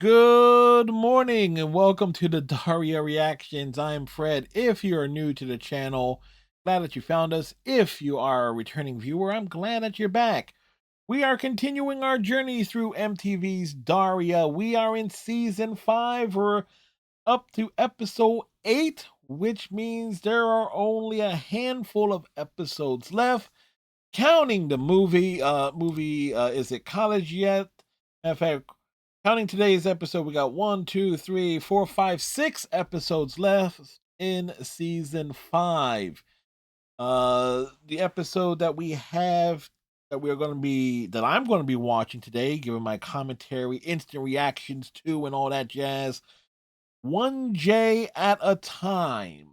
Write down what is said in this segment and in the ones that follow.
Good morning and welcome to the Daria Reactions. I'm Fred. If you are new to the channel, glad that you found us. If you are a returning viewer, I'm glad that you're back. We are continuing our journey through MTV's Daria. We are in season 5. We're up to episode 8, which means there are only a handful of episodes left. Counting the movie, is it college yet? In fact, counting today's episode, we got 6 episodes left in season 5. The episode that we have that I'm going to be watching today, giving my commentary, instant reactions to, and all that jazz. 1J at a time.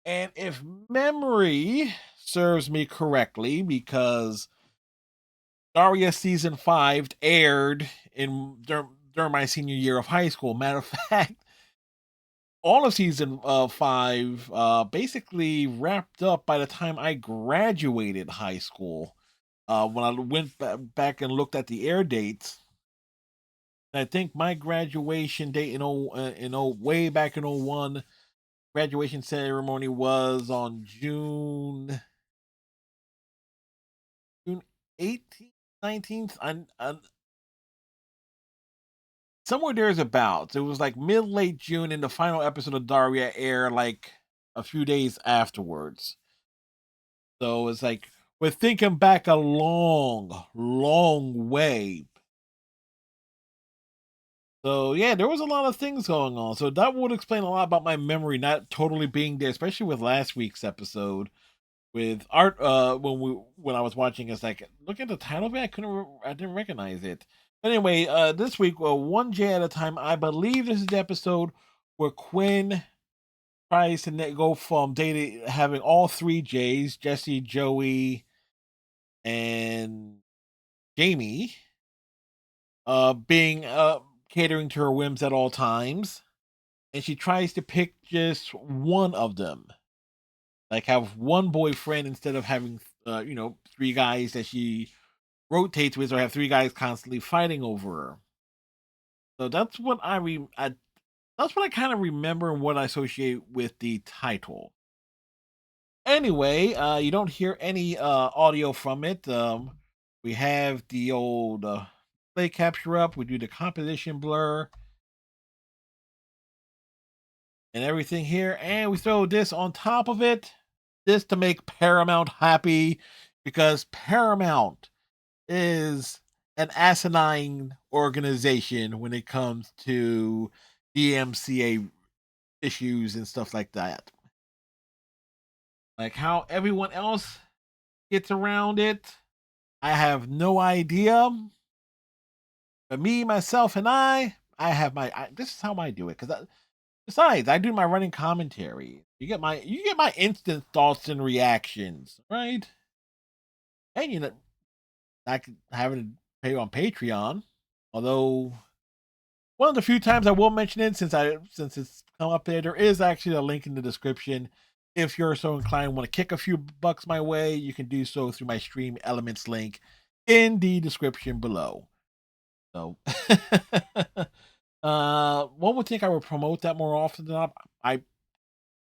And if memory serves me correctly, because Daria season 5 aired during my senior year of high school. Matter of fact, all of season 5 basically wrapped up by the time I graduated high school. When I went back and looked at the air dates, I think my graduation date way back in '01, graduation ceremony was on June 18th, 19th. Somewhere there's about. It was like mid late June, and the final episode of Daria aired like a few days afterwards. So it's like we're thinking back a long way. So yeah, there was a lot of things going on. So that would explain a lot about my memory not totally being there, especially with last week's episode with art. When I was watching, it's like look at the title of it. I didn't recognize it. But anyway, this week, 1J at a time. I believe this is the episode where Quinn tries to go from dating having all three J's, Jesse, Joey, and Jamie, being catering to her whims at all times, and she tries to pick just one of them, like have one boyfriend instead of having three guys that she rotates with, or have three guys constantly fighting over her. So that's what that's what I kind of remember and what I associate with the title. Anyway, you don't hear any audio from it. We have the old play capture up. We do the composition blur and everything here, and we throw this on top of it, just to make Paramount happy, because Paramount is an asinine organization when it comes to DMCA issues and stuff like that. Like how everyone else gets around it, I have no idea. But me, myself, and I have this is how I do it. Because besides, I do my running commentary. You get my instant thoughts and reactions, right? And I could have it pay on Patreon. Although one of the few times I will mention it, since it's come up there is actually a link in the description. If you're so inclined, want to kick a few bucks my way, you can do so through my Stream Elements link in the description below. So, one would think I would promote that more often than not. I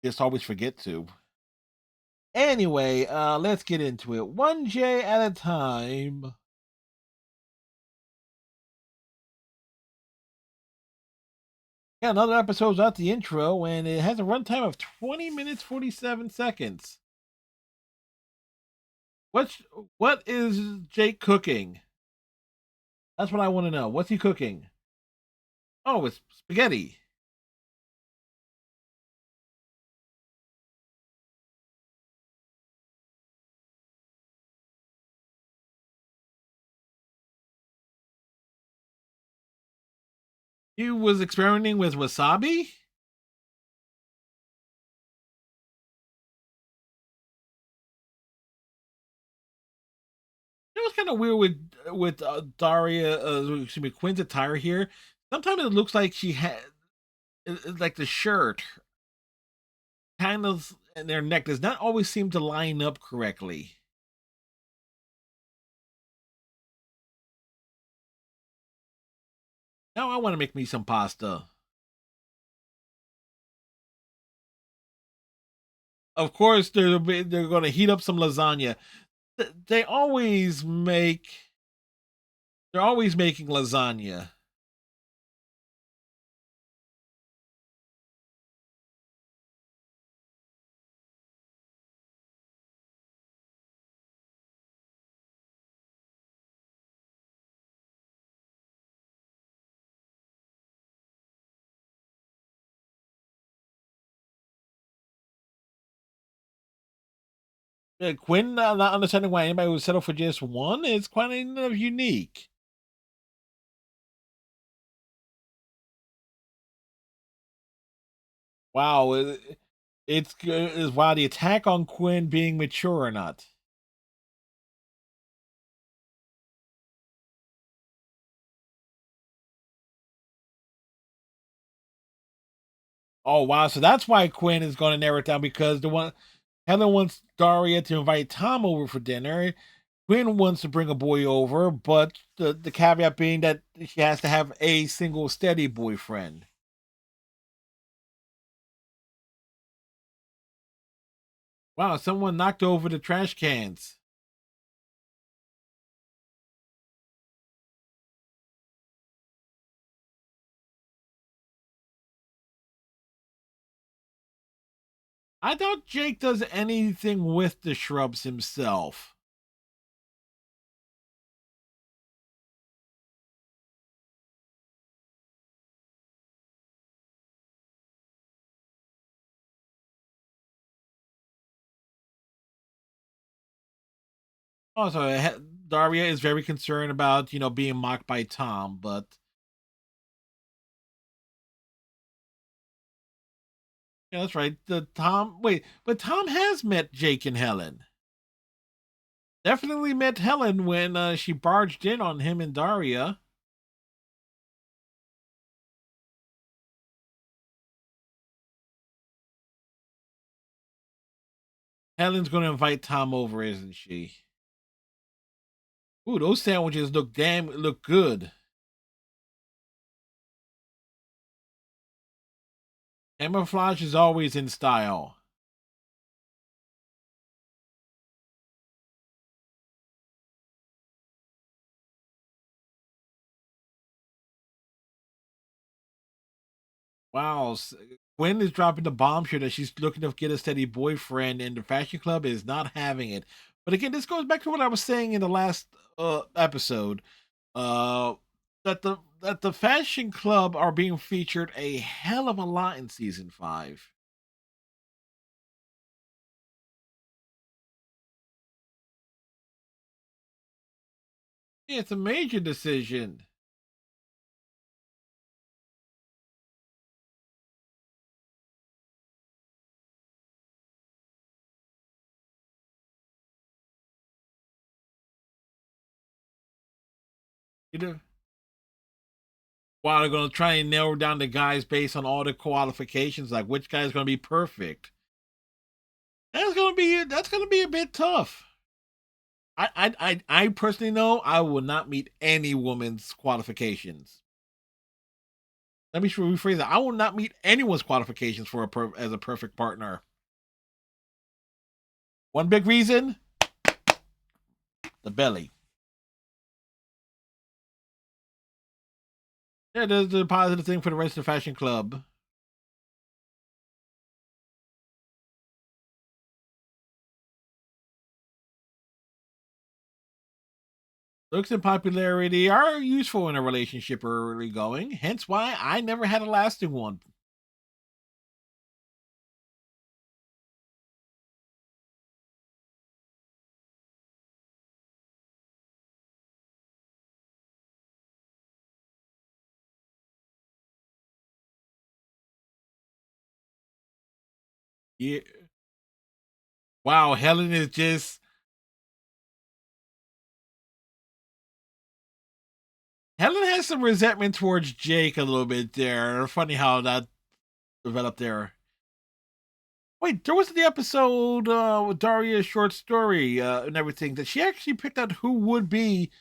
just always forget to. Anyway, let's get into it. 1J at a time. Yeah, another episode's out the intro, and it has a runtime of 20 minutes 47 seconds. What is Jake cooking? That's what I want to know. What's he cooking? Oh, it's spaghetti. He was experimenting with wasabi. It was kind of weird with Daria, excuse me, Quinn's attire here. Sometimes it looks like she had like the shirt kind of and their neck does not always seem to line up correctly. Now I want to make me some pasta. Of course, they're going to heat up some lasagna. They always make. They're always making lasagna. Quinn not understanding why anybody would settle for just one is quite unique. Wow, it's is wow the attack on Quinn being mature or not. Oh wow, so that's why Quinn is going to narrow it down because the one Helen wants Daria to invite Tom over for dinner. Quinn wants to bring a boy over, but the caveat being that she has to have a single steady boyfriend. Wow, someone knocked over the trash cans. I doubt Jake does anything with the shrubs himself. Also, Daria is very concerned about being mocked by Tom, but yeah, that's right. The Tom wait, but Tom has met Jake and Helen. Definitely met Helen when she barged in on him and Daria. Helen's going to invite Tom over, isn't she? Ooh, those sandwiches look good. Camouflage is always in style. Wow, Gwen is dropping the bombshell that she's looking to get a steady boyfriend, and the fashion club is not having it. But again, this goes back to what I was saying in the last episode. Uh, that the fashion club are being featured a hell of a lot in season 5. Yeah, it's a major decision. You know, while they're going to try and narrow down the guys based on all the qualifications, like which guy is going to be perfect. That's going to be a bit tough. I personally know I will not meet any woman's qualifications. Let me rephrase that. I will not meet anyone's qualifications for as a perfect partner. One big reason: the belly. Yeah, there's the positive thing for the rest of the fashion club. Looks and popularity are useful in a relationship early going. Hence why I never had a lasting one. Yeah. Wow, Helen is just Helen has some resentment towards Jake a little bit there. Funny how that developed there. Wait, there was the episode with Daria's short story and everything that she actually picked out who would be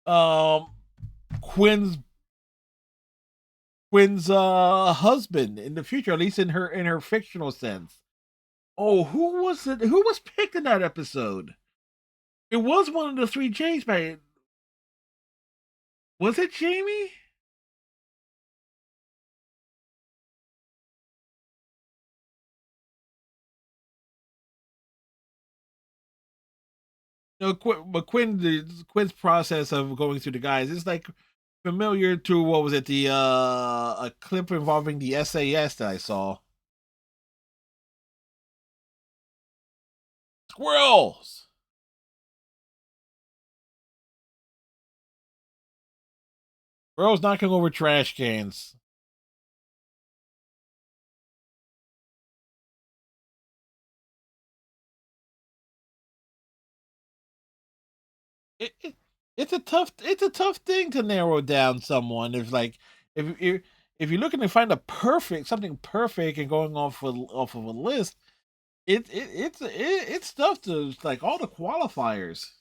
um, Quinn's Quinn's husband in the future, at least in her fictional sense. Oh, who was it? Who was picked in that episode? It was one of the three Jays, but was it Jamie? No, but Quinn's process of going through the guys is like familiar to what was it? The a clip involving the SAS that I saw. Squirrels. Squirrels knocking over trash cans. It it's a tough thing to narrow down someone. If like if you're looking to find a perfect something perfect and going off of a list, it's tough to like all the qualifiers.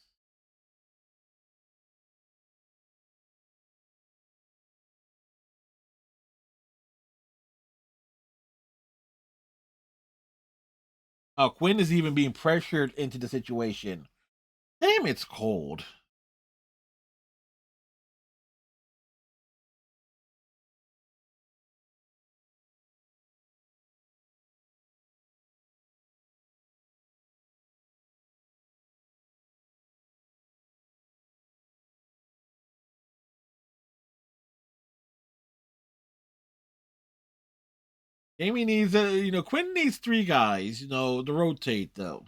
Quinn is even being pressured into the situation. Damn, it's cold. Amy needs Quinn needs three guys, to rotate though.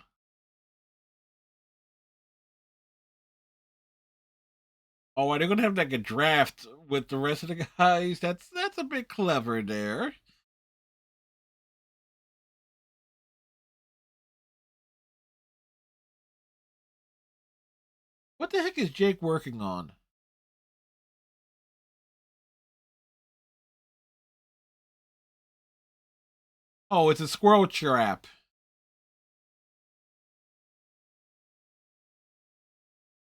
Oh, are they gonna have like a draft with the rest of the guys? That's a bit clever there. What the heck is Jake working on? Oh, it's a squirrel trap.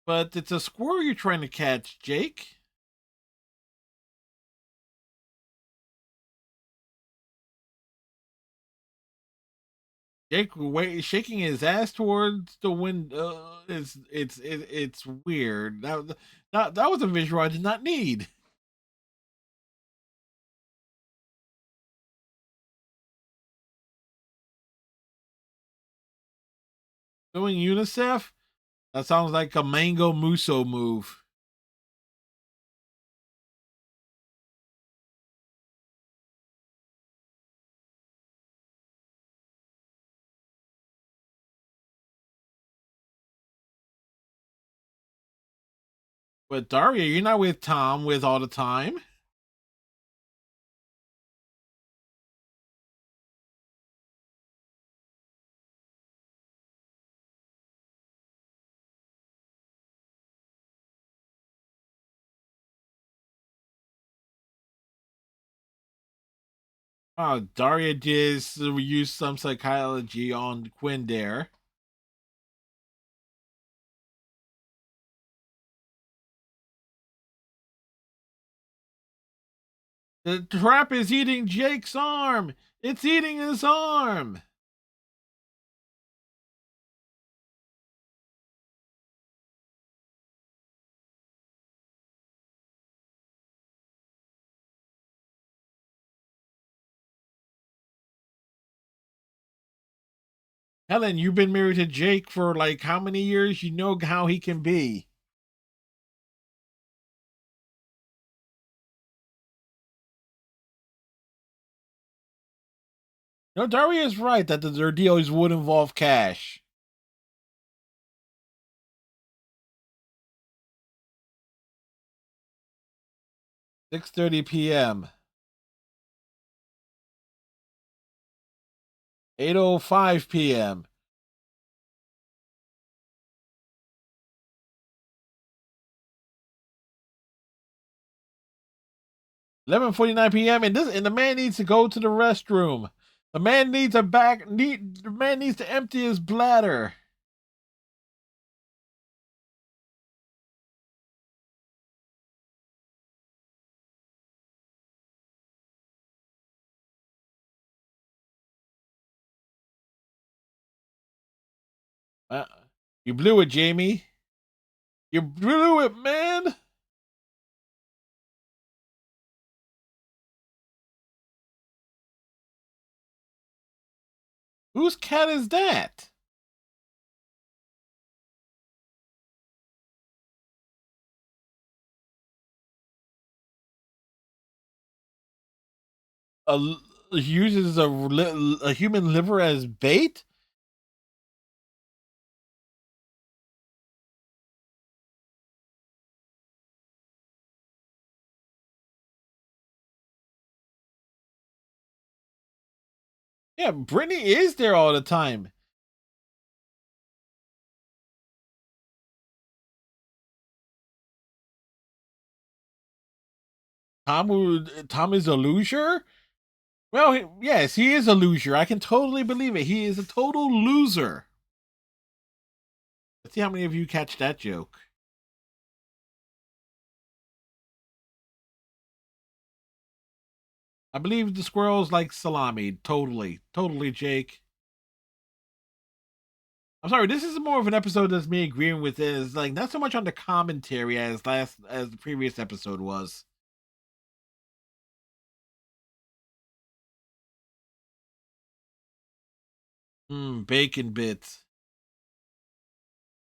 But it's a squirrel you're trying to catch, Jake. Jake shaking his ass towards the wind. It's weird. That was a visual I did not need. Doing UNICEF? That sounds like a Mango Muso move. But Daria, you're not with Tom with all the time. Daria just used some psychology on Quinn there. The trap is eating Jake's arm. It's eating his arm. Helen, you've been married to Jake for like how many years? You know how he can be. No, Daria is right that their deals would involve cash. 6:30 p.m. 8:05 p.m. 11:49 p.m. And the man needs to go to the restroom. The man needs to empty his bladder. Uh, you blew it, Jamie. You blew it, man. Whose cat is that? A uses a human liver as bait. Yeah, Brittany is there all the time. Tom is a loser. Well, yes, he is a loser. I can totally believe it. He is a total loser. Let's see how many of you catch that joke. I believe the squirrels like salami. Totally, totally, Jake. I'm sorry. This is more of an episode that's me agreeing with it. It's like not so much on the commentary as the previous episode was. Bacon bits.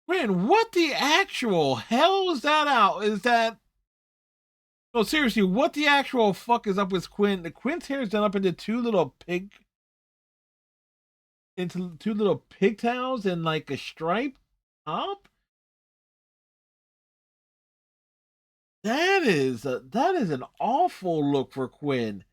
Man, what the actual hell is that out? Is that no seriously? What the actual fuck is up with Quinn? The Quinn's hair is done up into two little pigtails and like a stripe top. That is an awful look for Quinn.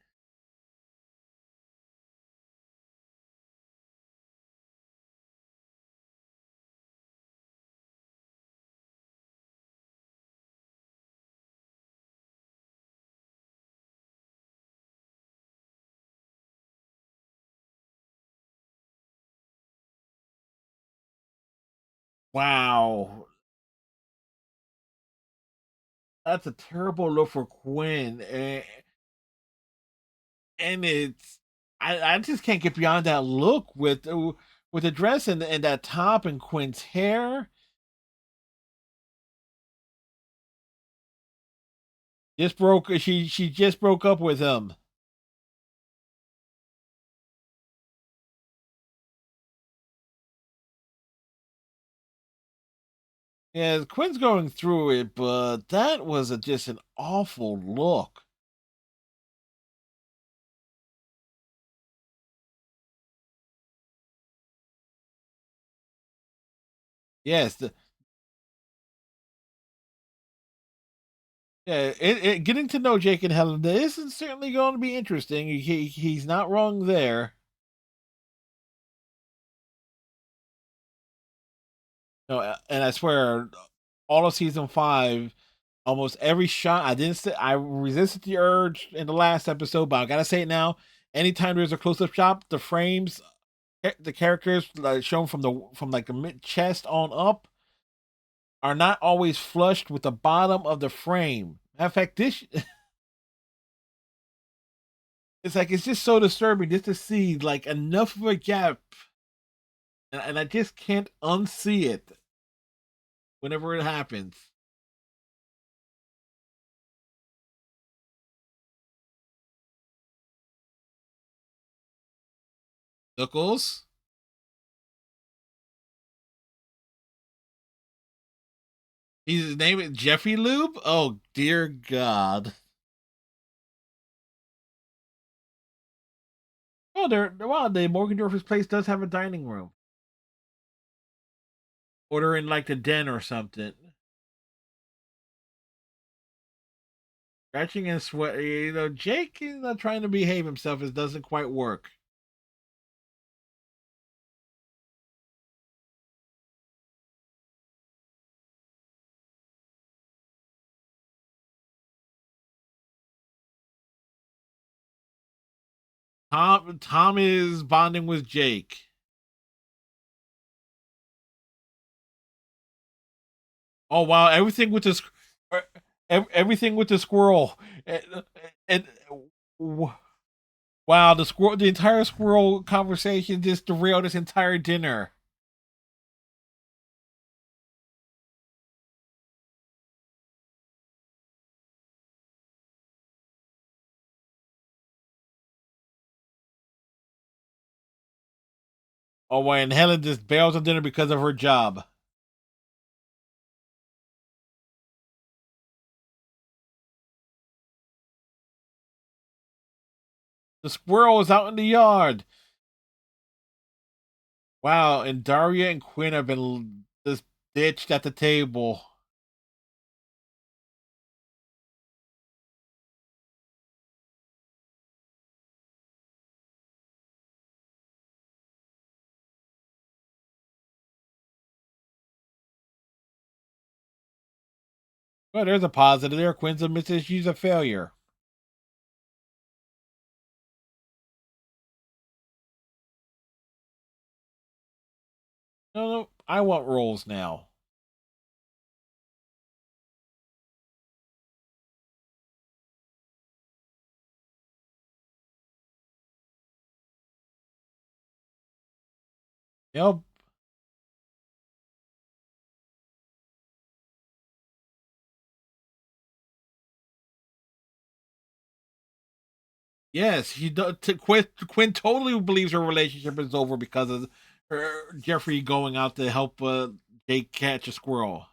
Wow, that's a terrible look for Quinn, and it's I just can't get beyond that look with the dress and that top and Quinn's hair. She just broke up with him. Yeah, Quinn's going through it, but that was just an awful look. Yes, getting to know Jake and Helen, this is certainly going to be interesting. He's not wrong there. No, and I swear, all of season 5, almost every shot I didn't say I resisted the urge in the last episode, but I gotta say it now. Anytime there's a close-up shot, the frames, the characters like shown from like the mid chest on up are not always flushed with the bottom of the frame. Matter of fact, this it's like it's just so disturbing just to see like enough of a gap, and I just can't unsee it whenever it happens. Knuckles, his name is Jeffy Lube. Oh dear God. Oh, wow. The Morgendorf's place does have a dining room. Order in like the den or something. Scratching and sweat. Jake is not trying to behave himself. It doesn't quite work. Tom is bonding with Jake. Oh wow, everything with this, everything with the squirrel, and wow, the entire squirrel conversation just derailed this entire dinner. Oh, when Helen just bails on dinner because of her job. The squirrel is out in the yard. Wow, and Daria and Quinn have been just ditched at the table. Well, there's a positive there. Quinn's admits she's a failure. No, no, I want roles now. Yep. Yes, Quinn totally believes her relationship is over because of Jeffrey going out to help Jake catch a squirrel.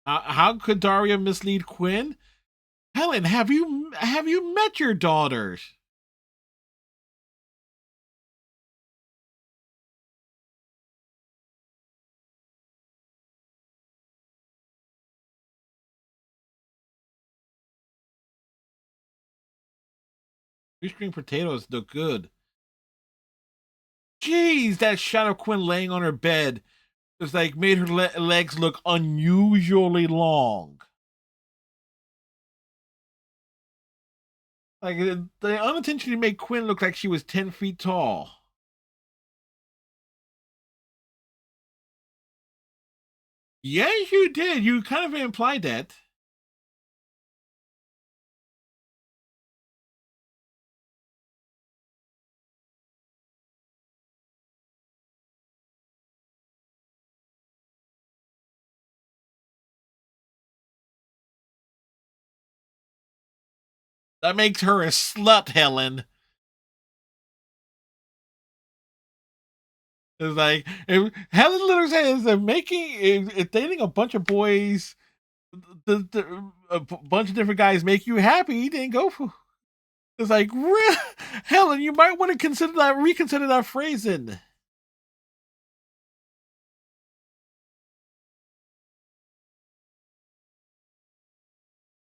How could Daria mislead Quinn? Helen, have you met your daughters? Your string potatoes look good. Jeez, that shot of Quinn laying on her bed was like made her legs look unusually long. Like they unintentionally made Quinn look like she was 10 feet tall. Yes, you did. You kind of implied that. That makes her a slut, Helen. It's like if Helen literally says they're making if dating a bunch of boys, a bunch of different guys make you happy, then go for. It's like Helen, you might want to reconsider that phrasing.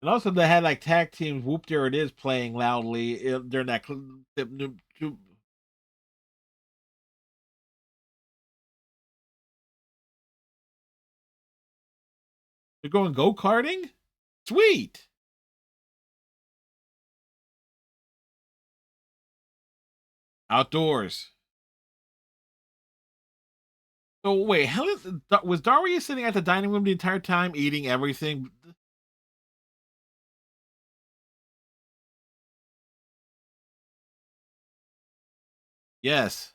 And also, they had like tag teams. Whoop, there it is, playing loudly during that. They're going go karting. Sweet. Outdoors. So wait, Helen was Daria sitting at the dining room the entire time eating everything? Yes.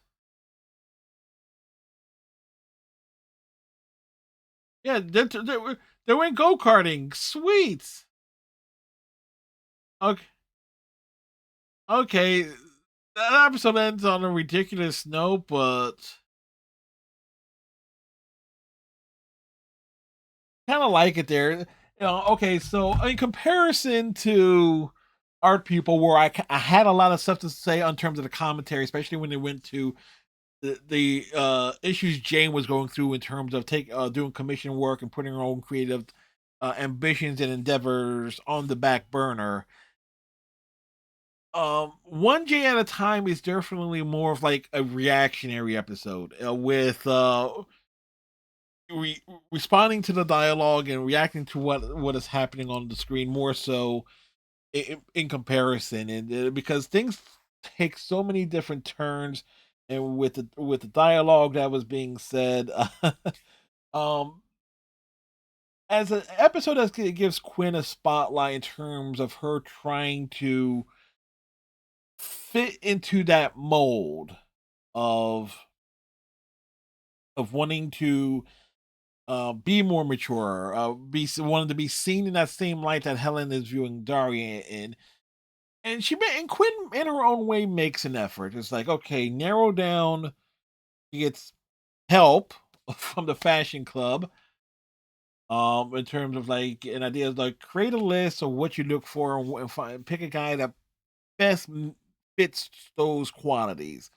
Yeah, they went go karting. Sweet. Okay, okay. That episode ends on a ridiculous note, but kind of like it there. Okay, so in comparison to Art People, where I had a lot of stuff to say on terms of the commentary, especially when they went to the issues Jane was going through in terms of doing commission work and putting her own creative ambitions and endeavors on the back burner. One J at a time is definitely more of like a reactionary episode with re- responding to the dialogue and reacting to what is happening on the screen more so in comparison, and because things take so many different turns, and with the dialogue that was being said, um, as an episode that gives Quinn a spotlight in terms of her trying to fit into that mold of of wanting to be more mature, wanted to be seen in that same light that Helen is viewing Daria in. And and Quinn in her own way makes an effort. It's like, okay, narrow down. She gets help from the fashion club. In terms of like an idea, is like create a list of what you look for and, pick a guy that best fits those qualities.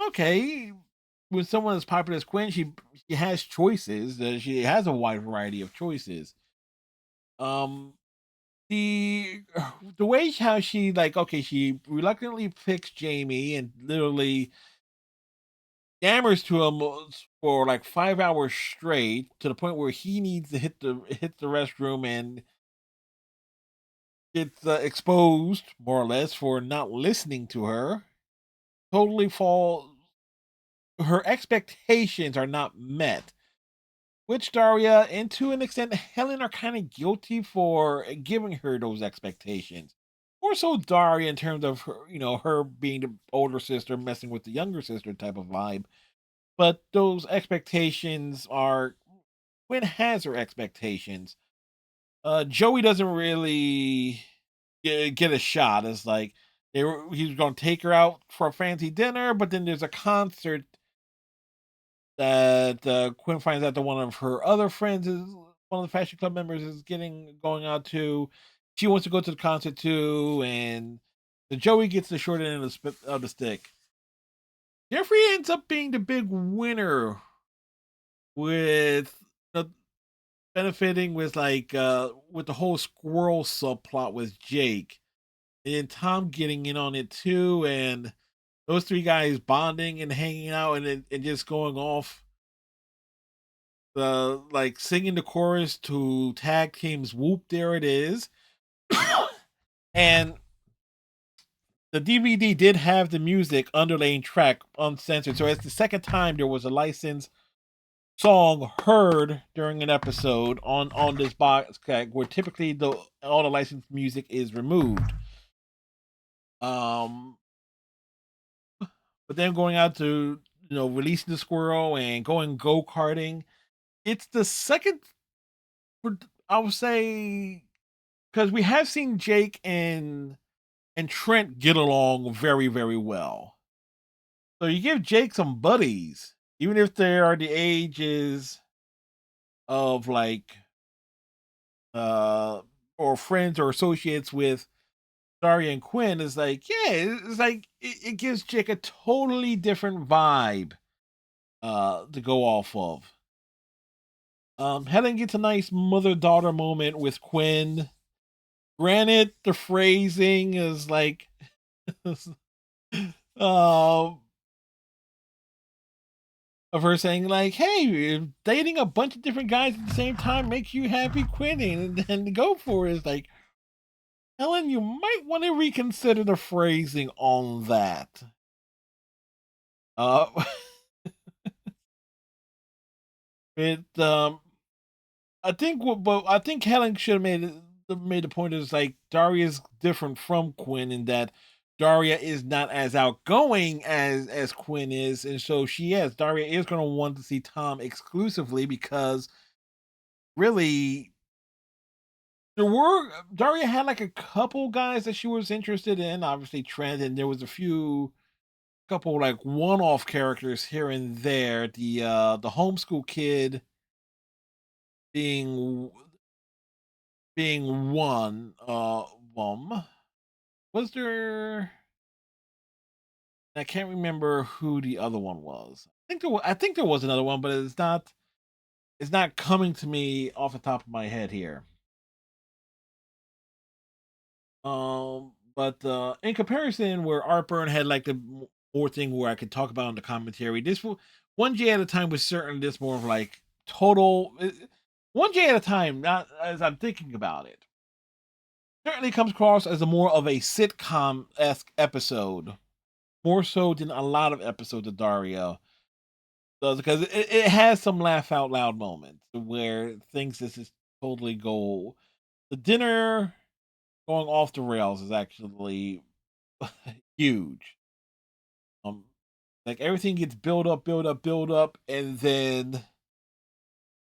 Okay, when someone as popular as Quinn, she has choices. She has a wide variety of choices. Um, the the way how she like okay, she reluctantly picks Jamie and literally yammers to him for like 5 hours straight to the point where he needs to hit the restroom and gets exposed more or less for not listening to her. Totally fall. Her expectations are not met, which Daria and to an extent Helen are kind of guilty for giving her those expectations. More so Daria in terms of her, her being the older sister messing with the younger sister type of vibe. But those expectations are Quinn has her expectations. Joey doesn't really get a shot. It's like he's going to take her out for a fancy dinner, but then there's a concert that Quinn finds out that one of her other friends is one of the fashion club members is getting going out to. She wants to go to the concert too, and the Joey gets the short end of the stick. Jeffrey ends up being the big winner with the benefiting with with the whole squirrel subplot with Jake, and then Tom getting in on it too, and those three guys bonding and hanging out and just going off the like singing the chorus to tag teams whoop there it is. And the DVD did have the music underlaying track uncensored, so it's the second time there was a licensed song heard during an episode on this box set, where typically the all the licensed music is removed. Um, but then going out to releasing the squirrel and going go karting, it's the second. I would say because we have seen Jake and Trent get along very very well. So you give Jake some buddies, even if they are the ages of like uh or friends or associates with Daria and Quinn, is like, yeah, it's like it gives Jake a totally different vibe to go off of. Helen gets a nice mother daughter moment with Quinn. Granted, the phrasing is like of her saying like, "Hey, dating a bunch of different guys at the same time makes you happy, quitting, and then go for it." It's like, Helen, you might want to reconsider the phrasing on that. Uh, it I think but I think Helen should have made the point is like Daria is different from Quinn in that Daria is not as outgoing as Quinn is, and so Daria is going to want to see Tom exclusively because really there were Daria had like a couple guys that she was interested in, obviously Trent, and there was a few couple like one-off characters here and there. The homeschool kid being one was there I can't remember who the other one was. I think there was another one, but it's not coming to me off the top of my head here. But in comparison, where Art Burn had like the more thing where I could talk about in the commentary, one J at a time was certainly this more of like total one J at a time. Not as I'm thinking about it, certainly comes across as a more of a sitcom esque episode, more so than a lot of episodes of Daria does, because it has some laugh out loud moments where things just totally go. The dinner going off the rails is actually huge. Um, Like everything gets build up, build up, build up, and then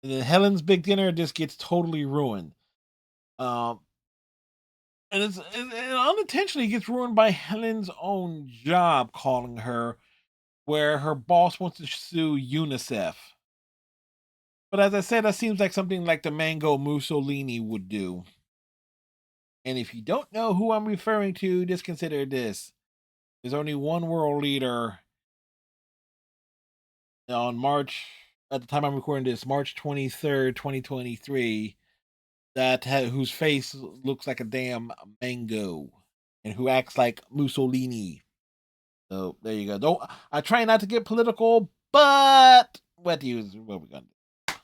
Helen's big dinner just gets totally ruined. Um, and unintentionally gets ruined by Helen's own job calling her, where her boss wants to sue UNICEF. But as I said, that seems like something like the Mango Mussolini would do. And if you don't know who I'm referring to, just consider this. There's only one world leader on March, at the time I'm recording this, March 23rd, 2023, whose face looks like a damn mango and who acts like Mussolini. So there you go. Don't I try not to get political, but what we gonna do?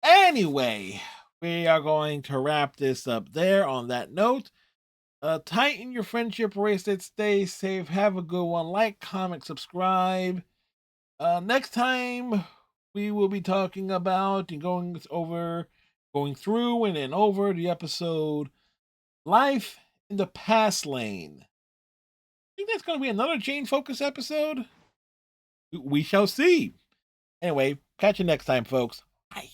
Anyway, we are going to wrap this up there on that note. Tighten your friendship bracelet, stay safe, have a good one, like, comment, subscribe. Next time we will be talking about and going through and then over the episode Life in the Past Lane. I think that's going to be another Jane Focus episode. We shall see. Anyway, catch you next time, folks. Bye.